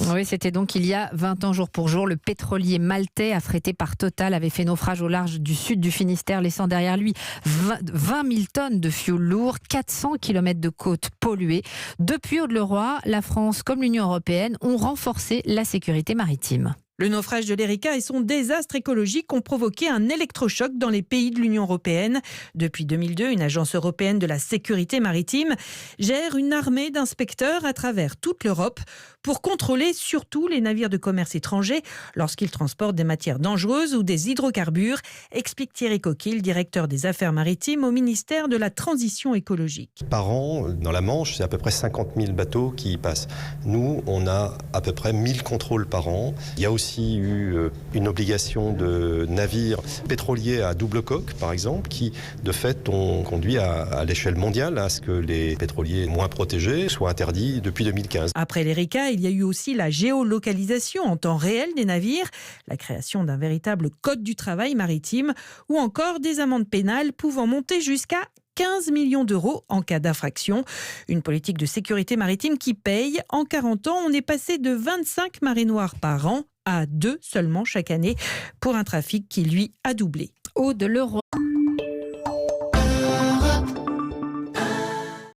Oui, c'était donc il y a 20 ans jour pour jour. Le pétrolier maltais, affrété par Total, avait fait naufrage au large du sud du Finistère, laissant derrière lui 20 000 tonnes de fioul lourd, 400 km de côtes polluées. Depuis Aude-le-Roi, la France comme l'Union européenne ont renforcé la sécurité maritime. Le naufrage de l'Erika et son désastre écologique ont provoqué un électrochoc dans les pays de l'Union européenne. Depuis 2002, une agence européenne de la sécurité maritime gère une armée d'inspecteurs à travers toute l'Europe pour contrôler surtout les navires de commerce étrangers lorsqu'ils transportent des matières dangereuses ou des hydrocarbures, explique Thierry Coquille, directeur des affaires maritimes au ministère de la Transition écologique. Par an, dans la Manche, c'est à peu près 50 000 bateaux qui y passent. Nous, on a à peu près 1000 contrôles par an. Il y a aussi eu une obligation de navires pétroliers à double coque, par exemple, qui, de fait, ont conduit à l'échelle mondiale à ce que les pétroliers moins protégés soient interdits depuis 2015. Après l'Erika, il y a eu aussi la géolocalisation en temps réel des navires, la création d'un véritable code du travail maritime ou encore des amendes pénales pouvant monter jusqu'à 15 millions d'euros en cas d'infraction. Une politique de sécurité maritime qui paye. En 40 ans, on est passé de 25 marées noires par an à 2 seulement chaque année pour un trafic qui, lui, a doublé. Aude-le-Roi.